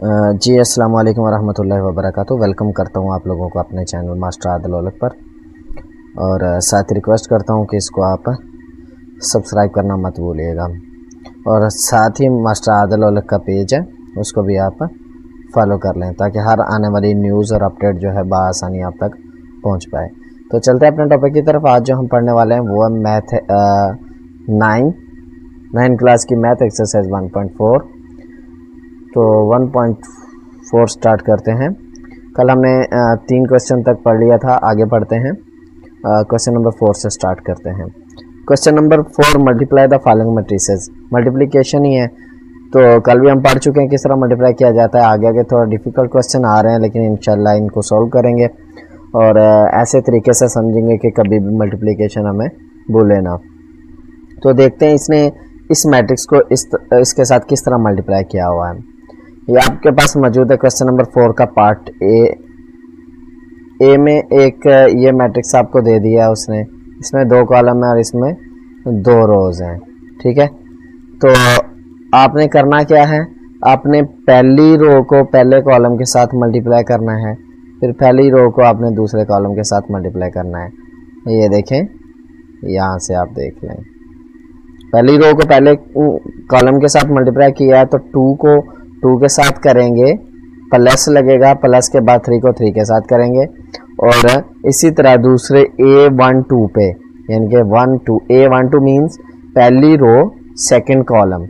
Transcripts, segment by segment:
जी अस्सलाम वालेकुम वरहमतुल्लाहि वबरकातुहू। वेलकम करता हूँ आप लोगों को अपने चैनल मास्टर आदिल औलख पर, और साथ ही रिक्वेस्ट करता हूँ कि इसको आप सब्सक्राइब करना मत भूलिएगा। और साथ ही मास्टर आदिल औलख का पेज है, उसको भी आप फॉलो कर लें ताकि हर आने वाली न्यूज़ और अपडेट जो है बआसानी आप तक पहुँच पाए। तो चलते हैं अपने टॉपिक की तरफ। आज जो हम पढ़ने वाले हैं वो है मैथ 9 क्लास की मैथ एक्सरसाइज 1.4। तो 1.4 स्टार्ट करते हैं। कल हमने 3 क्वेश्चन तक पढ़ लिया था, आगे पढ़ते हैं। क्वेश्चन नंबर 4 से स्टार्ट करते हैं। Question number 4, multiply the following matrices. Multiplication ही है, तो कल भी हम पढ़ चुके हैं किस तरह मल्टीप्लाई किया जाता है। आगे आगे थोड़ा डिफ़िकल्ट क्वेश्चन आ रहे हैं, लेकिन इंशाल्लाह इनको सॉल्व करेंगे और ऐसे तरीके से समझेंगे कि कभी भी मल्टीप्लिकेशन हमें भूले ना। तो देखते हैं इसने इस मैट्रिक्स को इसके साथ किस तरह मल्टीप्लाई किया हुआ है। ये आपके पास मौजूद है क्वेश्चन नंबर 4 का पार्ट ए में एक ये मैट्रिक्स आपको दे दिया है उसने। इसमें 2 कॉलम है और इसमें 2 रोज हैं, ठीक है। तो आपने करना क्या है, आपने पहली रो को पहले कॉलम के साथ मल्टीप्लाई करना है, फिर पहली रो को आपने दूसरे कॉलम के साथ मल्टीप्लाई करना है। ये देखें, यहाँ से आप देख लें, पहली रो को पहले कॉलम के साथ मल्टीप्लाई किया है तो 2 को 2 के साथ करेंगे, प्लस लगेगा, प्लस के बाद 3 को 3 के साथ करेंगे। और इसी तरह दूसरे A12 पे, यानी कि 12 A12 मीन्स पहली row second column,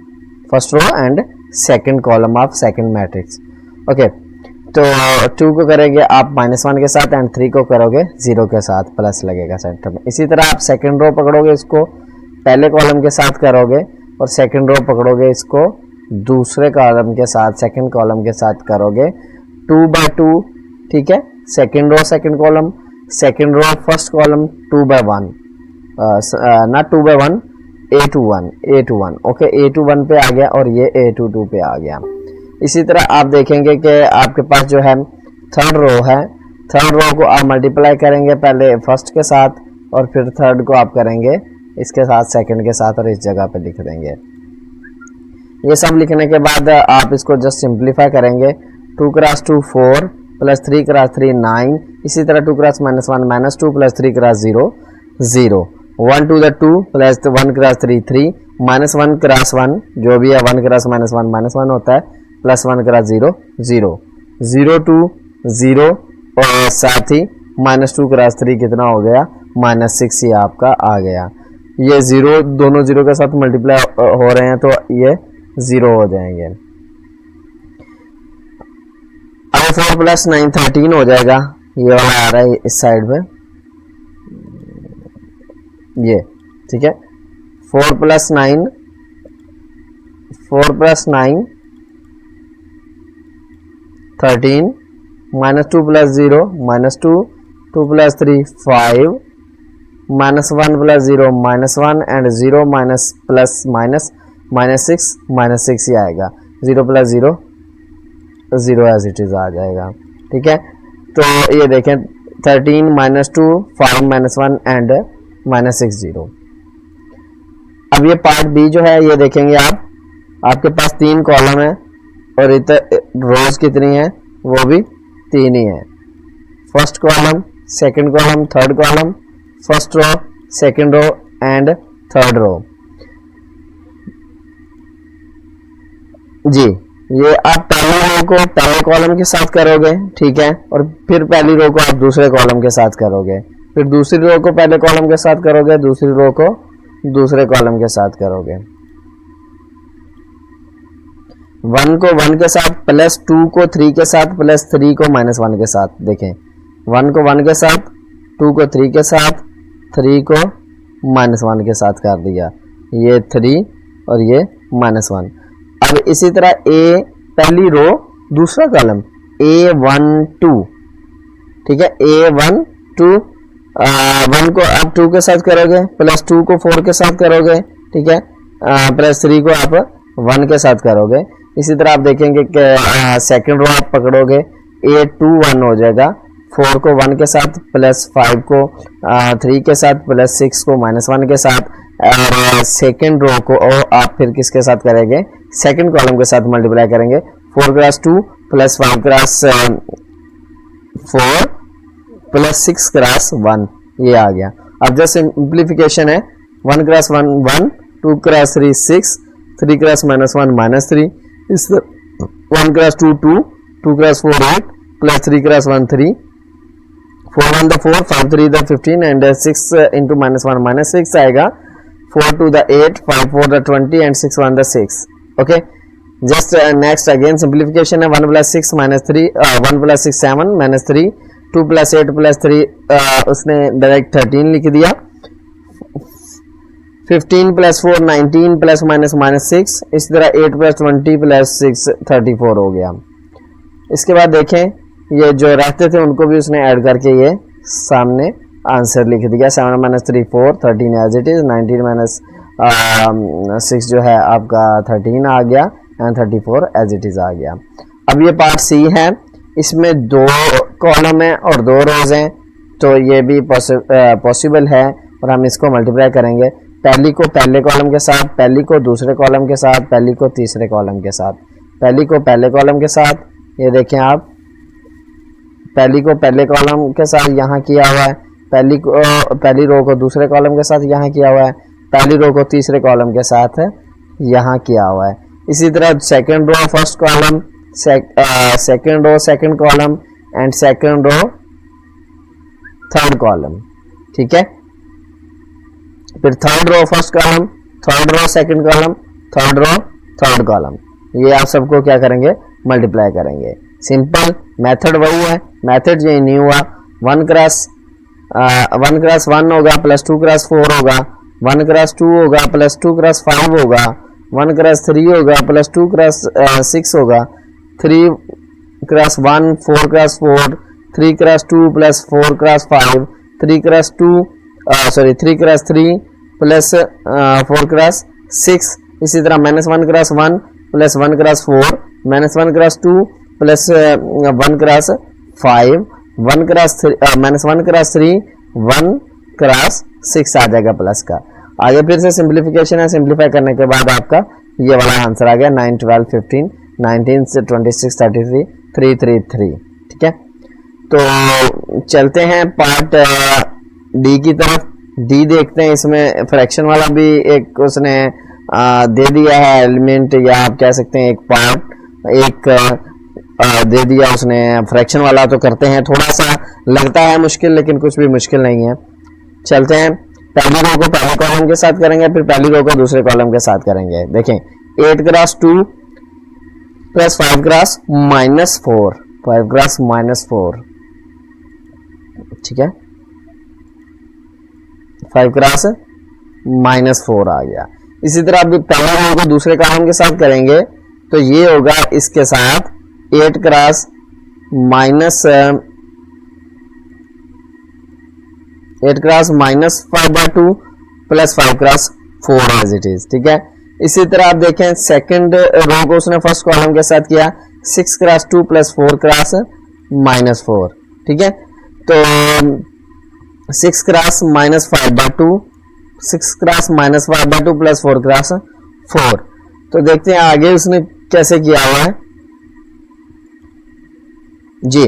first row and second column of second matrix. Okay, तो 2 को करेंगे आप -1 के साथ एंड 3 को करोगे 0 के साथ, प्लस लगेगा सेंटर में। इसी तरह आप सेकंड रो पकड़ोगे, इसको पहले कॉलम के साथ करोगे, और सेकंड रो पकड़ोगे, इसको दूसरे कॉलम के साथ सेकंड कॉलम के साथ करोगे 2/2, ठीक है। Second row second column, second row first column 2/1, ना 2/1, A21 ओके, A21 पे आ गया और ये A22 पे आ गया। इसी तरह आप देखेंगे कि आपके पास जो है थर्ड रो है, थर्ड रो को आप मल्टीप्लाई करेंगे पहले फर्स्ट के साथ और फिर थर्ड को आप करेंगे इसके साथ सेकंड के साथ, और इस जगह पे लिख देंगे। ये सब लिखने के बाद आप इसको जस्ट सिंप्लीफाई करेंगे। 2 × 2 4 प्लस 3 × 3 9, इसी तरह 2 × -1 -2 प्लस 3 × 0 0, 1 to the 2 प्लस 1 × 3 3, -1 × 1 जो भी है 1 × -1 होता है, प्लस 1 × 0 0, 0 to 0, और साथ ही -2 × 3 कितना हो गया, -6 ये आपका आ गया। ये 0 दोनों 0 के साथ मल्टीप्लाई हो रहे हैं तो ये 0 हो जाएंगे। अब 4 + 9 13 हो जाएगा, ये वाला आ रहा है इस साइड पे, ये ठीक है। 4 + 9 13, -2 + 0 -2, 2 + 3 5, -1 + 0 -1 एंड 0 -6 ही आएगा। 0 + 0 0 एज इट इज आ जाएगा, ठीक है। तो ये देखें 13 -2 5 -1 एंड -6 0। अब ये पार्ट बी जो है ये देखेंगे आप, आपके पास 3 कॉलम है और इधर रोज कितनी है, वो भी 3 ही है। First column, second column, third column, first row, second row and third row. जी, ये आप पहली रो को पहले कॉलम के साथ करोगे, ठीक है, और फिर पहली रो को आप दूसरे कॉलम के साथ करोगे, फिर दूसरी रो को पहले कॉलम के साथ करोगे, दूसरी रो को दूसरे कॉलम के साथ करोगे। 1 को 1 के साथ, प्लस 2 को 3 के साथ, प्लस 3 को -1 के साथ। देखें 1 को 1 के साथ, 2 को 3 के साथ, 3 को -1 के साथ कर दिया, ये 3 और ये -1। अब इसी तरह A पहली रो दूसरा कॉलम A12, ठीक है, A12 1 को आप 2 के साथ करोगे, प्लस 2 को 4 के साथ करोगे, ठीक है, प्लस 3 को आप 1 के साथ करोगे। इसी तरह आप देखेंगे कि सेकंड रो आप पकड़ोगे, A21 हो जाएगा, 4 को 1 के साथ, प्लस 5 को 3 के साथ, प्लस 6 को -1 के साथ, और सेकंड रो को आप फिर किसके साथ करेंगे, सेकंड कॉलम के साथ मल्टीप्लाई करेंगे। 4 × 2 प्लस 5 क्रॉस 4 प्लस 6 क्रॉस 1, ये आ गया। अब जैसे सिंप्लीफिकेशन है 1 क्रॉस 1 1, 2 क्रॉस 3 6, 3 क्रॉस -1 -3, इस 1 cross 2 2, 2 cross 4 8, plus 3 cross 1 3, 4 1 the 4, 5 3 the 15 and 6 into -1 -6 आएगा, 4 2 the 8, 5 4 the 20 and 6 1 the 6। Okay, just next again simplification है 1 प्लस 6 -3, 1 प्लस 6 7 -3, 2 प्लस 8 प्लस 3, उसने डायरेक्ट 13 लिख दिया, 15 प्लस 4 19 प्लस -6, इस तरह 8 प्लस 20 प्लस 6 34 हो गया। इसके बाद देखें ये जो रहते थे उनको भी उसने ऐड करके ये सामने आंसर लिख दिया, 7 - 3 4, 13 एज इट इज, 19 - 6 जो है आपका 13 आ गया एंड 34 एज इट इज आ गया। अब ये पार्ट सी है, इसमें 2 कॉलम है और 2 रोज हैं, तो ये भी पॉसिबल है और हम इसको मल्टीप्लाई करेंगे, पहली को पहले कॉलम के साथ, पहली को दूसरे कॉलम के साथ, पहली को तीसरे कॉलम के साथ, पहली को पहले कॉलम के साथ, ये देखें आप, पहली को पहले कॉलम के साथ यहाँ किया हुआ है, पहली रो को दूसरे कॉलम के साथ यहाँ किया हुआ है, पहली रो को तीसरे कॉलम के साथ यहाँ किया हुआ है। इसी तरह second row first column, second row second column and second row third column, ठीक है। फिर third row first column, third row second column, third row third column, ये आप सबको क्या करेंगे, मल्टीप्लाई करेंगे। सिंपल मेथड वही है, मेथड ये नहीं हुआ, 1 क्रॉस 1 होगा प्लस 2 क्रॉस 4 होगा, 1 क्रॉस 2 होगा प्लस 2 क्रॉस 5 होगा, 1 क्रॉस 3 होगा प्लस 2 क्रॉस 6 होगा, 3 cross 1 4 cross 4, 3 cross 2 plus 4 cross 5, 3 cross 3 plus 4 cross 6, इसी तरह -1 cross 1 plus 1 cross 4, -1 cross 2 plus 1 cross 5, -1 cross 3, 1 cross 6 आ जाएगा प्लस का। आगे फिर से सिंप्लीफिकेशन है, सिंप्लीफाई करने के बाद आपका ये वाला आंसर आ गया 9 12 15 19 से 26 33 333, ठीक है। तो चलते हैं पार्ट डी की तरफ। डी देखते हैं, इसमें फ्रैक्शन वाला भी एक उसने दे दिया है एलिमेंट, या आप कह सकते हैं एक पार्ट एक दे दिया उसने फ्रैक्शन वाला। तो करते हैं, थोड़ा सा लगता है मुश्किल लेकिन कुछ भी मुश्किल नहीं है। चलते हैं, पहली रो को पहले कॉलम के साथ करेंगे, फिर पहली रो को दूसरे कॉलम के साथ करेंगे। देखें 8 क्रॉस 2 प्लस 5 क्रॉस -4, 5 क्रॉस -4, ठीक है, 5 क्रॉस -4 आ गया। इसी तरह अभी पहले रो को दूसरे कॉलम के साथ करेंगे तो ये होगा इसके साथ 8 cross -5/2 plus 5 cross 4 as it is, ठीक है। इसी तरह आप देखें सेकंड रो को उसने फर्स्ट कॉलम के साथ किया, 6 क्रॉस 2 प्लस 4 क्रॉस -4, ठीक है। तो 6 क्रॉस -5/2, 6 क्रॉस -5/2 प्लस 4 क्रॉस 4। तो देखते हैं आगे उसने कैसे किया हुआ है जी।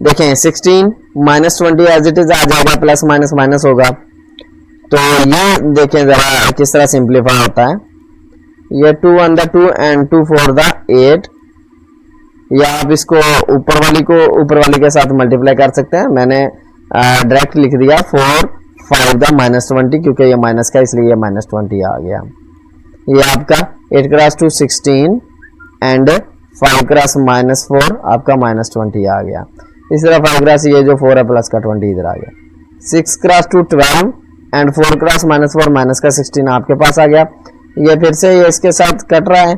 देखें 16 -20 एज इट इज आ जाएगा, प्लस माइनस माइनस होगा। तो ये देखें जरा किस तरह सिंप्लीफाई होता है। ये 2 1 द 2 एंड 2 4 द 8, या आप इसको ऊपर वाली के साथ मल्टीप्लाई कर सकते हैं। मैंने डायरेक्ट लिख दिया 4 5 द -20, क्योंकि ये माइनस का इसलिए ये -20 आ गया। ये आपका 8 क्रॉस 2 16 एंड 5 क्रॉस -4 आपका -20 आ गया। इस तरह 5 क्रॉस ये जो 4 है प्लस का 20 इधर आ गया। 6 क्रॉस 2 12 एंड 4 क्रॉस -4 माइनस का 16 आपके पास आ गया। ये फिर से ये इसके साथ कट रहा है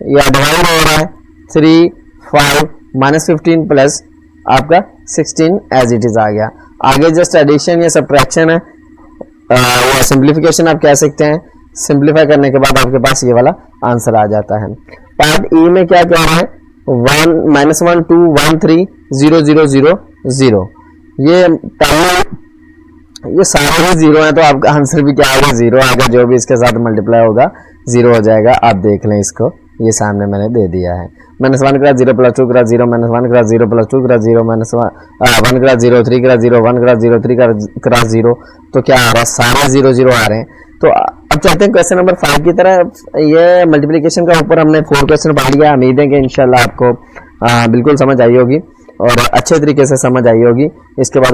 या डिवाइड हो रहा है, 3 5 -15 प्लस आपका 16 एज इट इज आ गया। आगे जस्ट एडिशन या सब्ट्रैक्शन है या सिंप्लीफिकेशन आप कह सकते हैं। सिंप्लीफाई करने के बाद आपके पास ये वाला आंसर आ जाता है। पार्ट ई में क्या कह रहा है, 1 -1 2 1 3 0 0 0 0, ये सारे ही 0 है, तो आपका आंसर भी क्या आएगा 0 आएगा। जो भी इसके साथ मल्टीप्लाई होगा 0 हो जाएगा। आप देख लें इसको ये सामने मैंने दे दिया है। -1 cross 0 + 2 cross 0, -1 cross 0 + 2 cross 0, -1 cross 0 3 cross 0, 1 cross 0 3 cross 0। तो क्या आ रहा है, सारे 0 0 आ रहे हैं। तो अब चलते हैं क्वेश्चन नंबर 5 की तरह। ये मल्टीप्लिकेशन का ऊपर हमने 4 क्वेश्चन पढ़ लिया। उम्मीद है कि इंशाल्लाह आपको बिल्कुल समझ आई होगी और अच्छे तरीके से समझ आई होगी। इसके बाद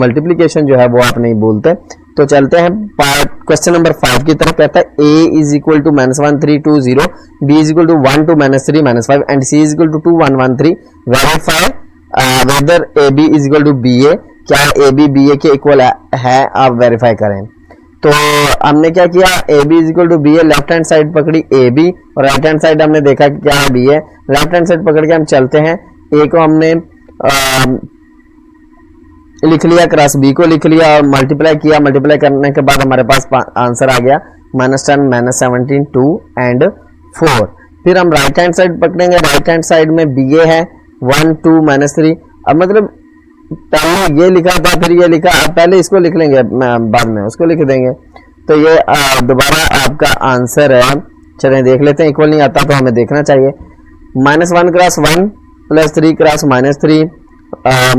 मल्टीप्लिकेशन जो है वो आप नहीं भूलते। तो चलते हैं क्वेश्चन नंबर 5 की तरफ। कहता है a = -1 3 2 0, b = 1 2 -3 -5 and c = 2 1 1 3। Verify whether ab = ba। क्या ab ba के इक्वल है, आप वेरीफाई करें। तो हमने क्या किया, ab = ba, left hand side पकड़ी ab और राइट हैंड साइड हमने देखा कि क्या है b है। लेफ्ट हैंड साइड पकड़ के हम चलते हैं। a को हमने लिख लिया, क्रॉस b को लिख लिया और मल्टीप्लाई किया। मल्टीप्लाई करने के बाद हमारे पास आंसर आ गया -10 -17 2 एंड 4। फिर हम राइट हैंड साइड पकड़ेंगे। राइट हैंड साइड में ba है 1 2 -3। अब मतलब पहले ये लिखा था फिर ये लिखा, अब पहले इसको लिख लेंगे, बाद में उसको लिख देंगे। तो ये दोबारा आपका आंसर है। चलें देख लेते हैं। इक्वल नहीं आता तो हमें देखना चाहिए। -1 क्रॉस 1 + 3 क्रॉस -3,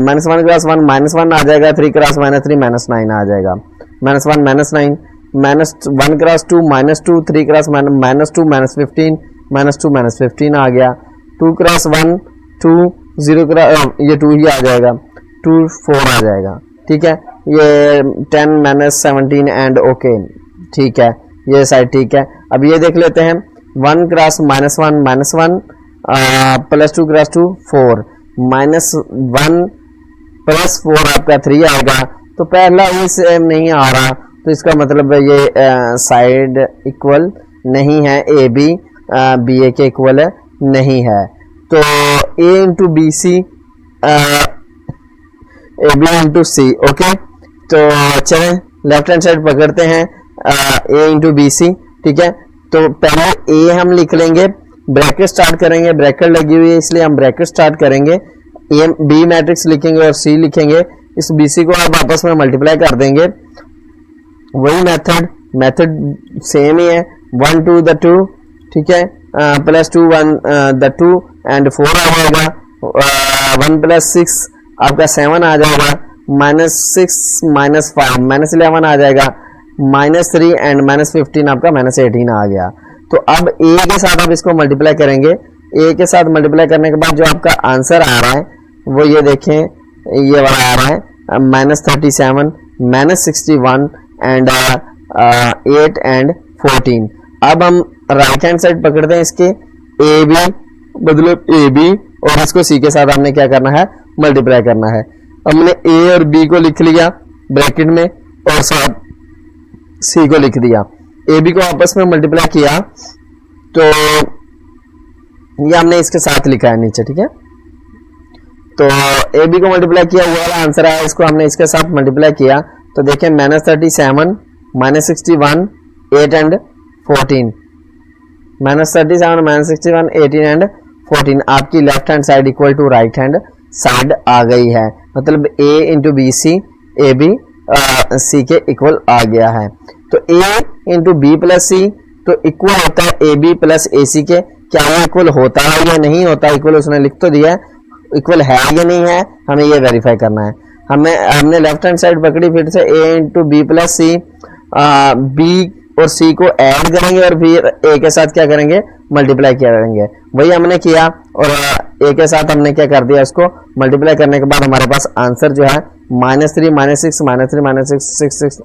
-1 क्रॉस 1 -1 आ जाएगा, 3 क्रॉस -3 -9 आ जाएगा। -1 -9, -1 क्रॉस 2 -2, 3 क्रॉस -2 -15, -2 -15 आ गया। 2 क्रॉस 1 2, 0 क्रॉस ये 2 ही आ जाएगा, 2 4 आ जाएगा। ठीक है, ये 10 -17 एंड ओके। ठीक है, ये साइड ठीक है। अब ये देख लेते हैं। 1 क्रॉस -1 -1 + 2 क्रॉस 2 4, -1 + 4 आपका 3 आएगा। तो पहला ही सेम नहीं आ रहा, तो इसका मतलब ये साइड इक्वल नहीं है, ए बी बी ए के इक्वल नहीं है। तो a × BC A B × C। Okay, तो चलें लेफ्ट हैंड साइड पकड़ते हैं, a × BC। ठीक है, तो पहले a हम लिख लेंगे, ब्रैकेट स्टार्ट करेंगे, ब्रैकेट लगी हुई है इसलिए हम ब्रैकेट स्टार्ट करेंगे। बी मैट्रिक्स लिखेंगे और सी लिखेंगे। इस BC को आप आपस में मल्टीप्लाई कर देंगे। वही मेथड सेम ही है, 1 2 द 2। ठीक है, +2 1 द 2 एंड 4 आ जाएगा। 1 + 6 आपका 7 आ जाएगा। -6 -5 -11 आ जाएगा। -3 एंड -15 आपका -18 आ गया। तो अब a के साथ आप इसको मल्टीप्लाई करेंगे। a के साथ मल्टीप्लाई करने के बाद जो आपका आंसर आ रहा है वो ये देखें, ये वाला आ रहा है -37 -61 एंड 8 एंड 14। अब हम राइट हैंड साइड पकड़ते हैं इसके, ए बी मतलब ए बी और इसको सी के साथ हमने क्या करना है, मल्टीप्लाई करना है। हमने ए और बी को लिख लिया ब्रैकेट में और साथ सी को लिख दिया। ए बी को आपस में मल्टीप्लाई किया तो ये हमने इसके साथ लिखा है नीचे। ठीक है, तो ए बी को मल्टीप्लाई किया, वो वाला आंसर आया, इसको हमने इसके साथ मल्टीप्लाई किया। तो देखें -37 -61 8 एंड 14, -37 -61 18 एंड 14 आपकी left hand side equal to right hand side आ गई है। मतलब a × BC A B C के इक्वल आ गया है। तो a × B + C तो इक्वल होता है AB + AC के। क्या वो इक्वल होता है या नहीं होता? इक्वल उसने लिख तो दिया है, इक्वल है या नहीं है हमें ये वेरीफाई करना है। हमने लेफ्ट हैंड साइड पकड़ी, फिर से a × B + C, B और C को ऐड करेंगे और फिर a के साथ क्या करेंगे, मल्टीप्लाई करेंगे। वही हमने किया और a के साथ हमने क्या कर दिया, इसको मल्टीप्लाई करने के बाद हमारे पास आंसर जो है -3 -6 -3 -6 6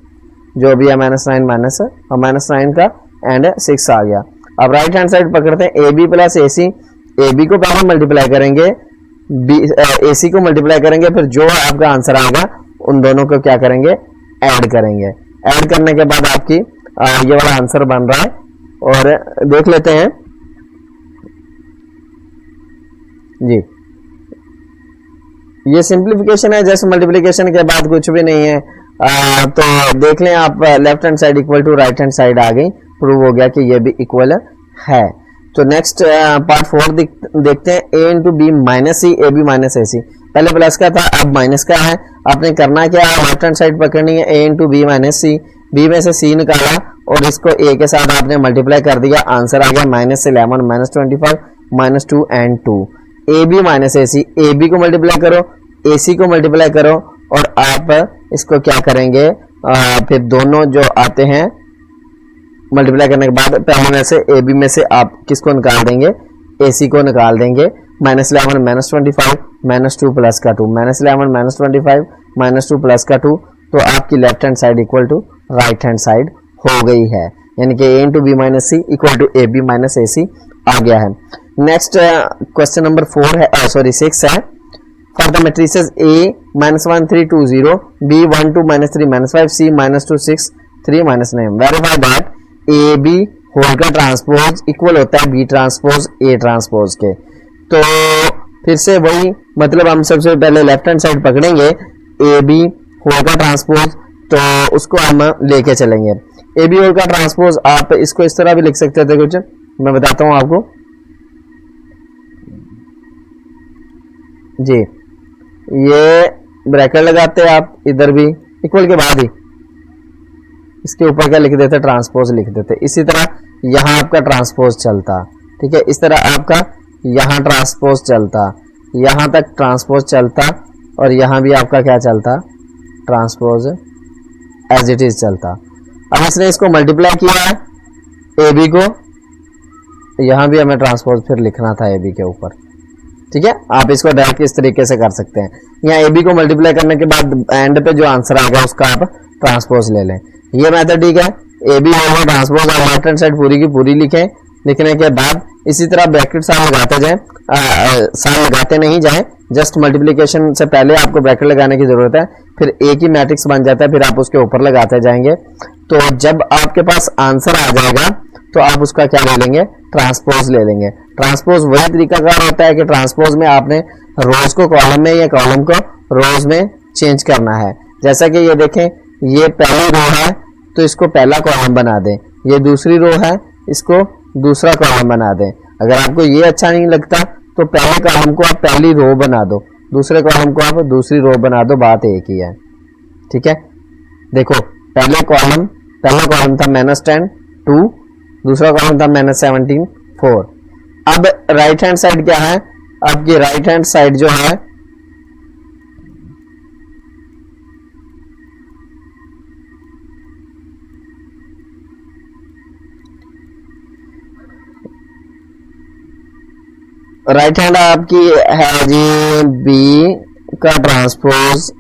जो भी है -9 का एंड 6 आ गया। अब राइट हैंड साइड पकड़ते हैं, AB + AC। AB को पहले मल्टीप्लाई करेंगे, AC को मल्टीप्लाई करेंगे, फिर जो आपका आंसर आएगा उन दोनों को क्या करेंगे, ऐड करेंगे। ऐड करने के बाद आपकी ये वाला आंसर बन रहा है और देख लेते हैं जी। ये सिंप्लीफिकेशन है, जस्ट मल्टीप्लिकेशन के बाद कुछ भी नहीं है। तो देख लें आप, left hand side equal to right hand side आ गई, प्रूव हो गया कि ये भी इक्वल है। तो नेक्स्ट पार्ट 4 देखते हैं, a × B - C AB - AC। पहले प्लस का था, अब माइनस का है। आपने करना क्या है, लेफ्ट हैंड साइड पकड़नी है, a × B - C बी में से सी निकाला और इसको ए के साथ आपने मल्टीप्लाई कर दिया, आंसर आ गया -11 -25 -2 and 2। A B minus A C, A B को मल्टीप्लाई करो, ए सी को मल्टीप्लाई करो और आप इसको क्या करेंगे, फिर दोनों जो आते हैं मल्टीप्लाई करने के बाद पहले में से ए बी में से आप किसको निकाल देंगे, ए सी को निकाल देंगे। -11 -25 -2 प्लस का 2, -11 -25 -2 प्लस का 2, तो आपकी left hand side equal to right hand side हो गई है, यानी कि a into B minus C equal to A B minus A C आ गया है। नेक्स्ट क्वेश्चन नंबर 4 है, सॉरी 6 है। For the matrices a -1 3 2 0, b 1 2 -3 -5, c -2 6 3 -9, verify that A B whole का ट्रांसपोज इक्वल होता है बी ट्रांसपोज ए ट्रांसपोज के। तो फिर से वही मतलब हम सबसे पहले लेफ्ट हैंड साइड पकड़ेंगे, ए बी होल का ट्रांसपोज, तो उसको हम लेके चलेंगे। ए बी होल का ट्रांसपोज आप इसको इस तरह भी लिख सकते थे, कुछ मैं बताता हूं आपको जी। ये ब्रैकेट लगाते हैं आप इधर भी, इक्वल के बाद ही इसके ऊपर क्या लिख देते, ट्रांसपोज लिख देते। इसी तरह यहां आपका ट्रांसपोज चलता, ठीक है, इस तरह आपका यहां ट्रांसपोज चलता, यहां तक ट्रांसपोज चलता और यहां भी आपका क्या चलता, ट्रांसपोज एज इट इज चलता। अब इसने इसको मल्टीप्लाई किया है ए बी को, यहां भी हमें ट्रांसपोज फिर लिखना था ए बी के ऊपर, ठीक है। आप इसको डायरेक्ट इस तरीके से कर सकते हैं, यहाँ ए बी को मल्टीप्लाई करने के बाद एंड पे जो आंसर आएगा उसका आप ट्रांसपोज ले लें, ये मेथड ठीक है। ए बी होगा ट्रांसपोज आप लेफ्ट हैंड साइड पूरी की पूरी लिखें, लिखने के बाद इसी तरह ब्रैकेट साथ लगाते जाएं, साथ लगाते नहीं जाएं, जस्ट मल्टीप्लिकेशन से पहले आपको ब्रैकेट लगाने की जरूरत है, फिर एक ही मैट्रिक्स बन जाता है, फिर आप उसके ऊपर लगाते जाएंगे। तो जब आपके पास आंसर आ जाएगा तो आप उसका क्या ले लेंगे, ट्रांसपोज ले लेंगे। ट्रांसपोज वही तरीकाकार होता है कि ट्रांसपोज में आपने रोज को कॉलम में या कॉलम को रोज में चेंज करना है। जैसा कि ये देखें, ये पहली रो है तो इसको पहला कॉलम बना दें, ये दूसरी रो है इसको दूसरा कॉलम बना दें। अगर आपको ये अच्छा नहीं लगता तो पहले कॉलम को आप पहली रो बना दो, दूसरे कॉलम को आप दूसरी रो बना दो, बात एक ही है, ठीक है। देखो पहला कॉलम था -10 2, दूसरा कॉलम था -17 4। अब राइट हैंड साइड क्या है, आपकी राइट हैंड साइड जो है राइट हैंड आपकी है जी बी का ट्रांसपोज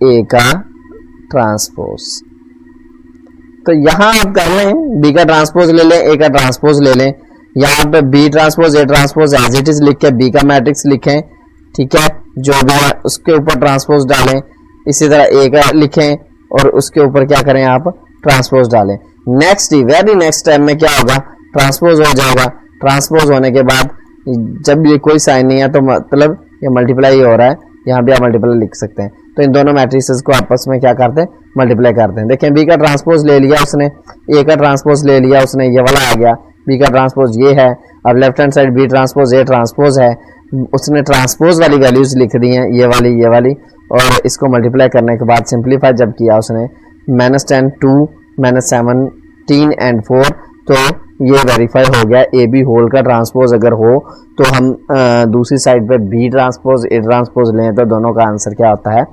ए का ट्रांसपोज। तो यहां आप कर लें बी का ट्रांसपोज ले लें, ए का ट्रांसपोज ले लें, यहां पे B transpose A transpose as it is लिख के बी का मैट्रिक्स लिखें, ठीक है, जो भी है उसके ऊपर ट्रांसपोज डालें। इसी तरह ए का लिखें और उसके ऊपर क्या करें आप, ट्रांसपोज डालें। नेक्स्ट वेरी नेक्स्ट टाइम में क्या होगा, ट्रांसपोज हो जाएगा। ट्रांसपोज होने के बाद जब ये कोई साइन नहीं है तो मतलब ये मल्टीप्लाई हो रहा है, यहाँ भी आप मल्टीप्लाई लिख सकते हैं। तो इन दोनों मैट्रिसेस को आपस में क्या करते हैं, मल्टीप्लाई करते हैं। देखें बी का ट्रांसपोज ले लिया उसने, ए का ट्रांसपोज ले लिया उसने, ये वाला आ गया, बी का ट्रांसपोज ये है। अब left hand side B transpose A transpose है, उसने ट्रांसपोज वाली वैल्यूज लिख दी हैं, ये वाली, और इसको मल्टीप्लाई करने के बाद सिंप्लीफाई जब किया उसने -10 2 -17 एंड 4, तो ये वेरीफाई हो गया ए बी होल का ट्रांसपोज अगर हो तो हम दूसरी साइड पे बी ट्रांसपोज ए ट्रांसपोज लें तो दोनों का आंसर क्या होता है,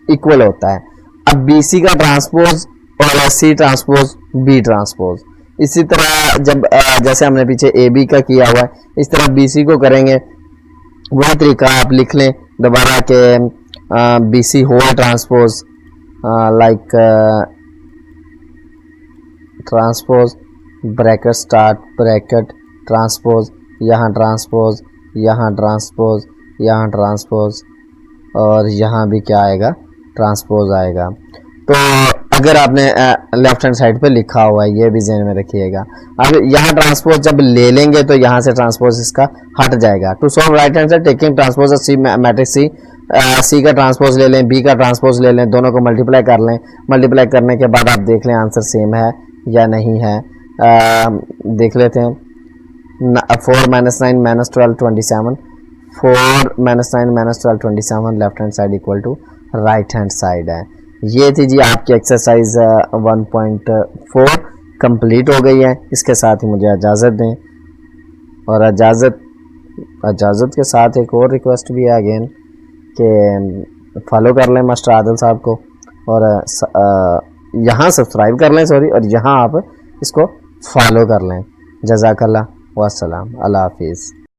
इक्वल होता है। अब बी सी का ट्रांसपोज और सी ट्रांसपोज बी ट्रांसपोज, इसी तरह जब जैसे हमने पीछे ए बी का kiya हुआ है, इस तरह बी सी को करेंगे। वही तरीका आप लिख लें दोबारा के B C whole transpose like transpose bracket start bracket transpose, यहाँ ट्रांसपोज, यहाँ ट्रांसपोज, यहाँ ट्रांसपोज, और यहाँ भी क्या आएगा, ट्रांसपोज आएगा। तो अगर आपने लेफ्ट हैंड साइड पे लिखा हुआ है, ये भी ध्यान में रखिएगा। अब यहाँ ट्रांसपोज जब ले लेंगे तो यहाँ से ट्रांसपोज इसका हट जाएगा। To solve right hand side taking transpose C matrix C, C का ट्रांसपोज ले लें, बी का ट्रांसपोज ले लें, दोनों को मल्टीप्लाई कर लें। मल्टीप्लाई करने के बाद आप देख लें आंसर सेम है या नहीं है। देख लेते हैं 4 - 9 - 12 27, 4 - 9 - 12 27 left hand side equal to right hand side है। ये थी जी आपकी एक्सरसाइज 1.4 कंप्लीट हो गई है। इसके साथ ही मुझे इजाज़त दें, और इजाज़त के साथ एक और रिक्वेस्ट भी है अगेन कि फॉलो कर लें मास्टर आदिल साहब को, और यहाँ सब्सक्राइब कर लें, सॉरी, और यहाँ आप इसको फॉलो कर लें। जज़ाकल्लाह वस्सलाम, अल्लाह हाफिज़।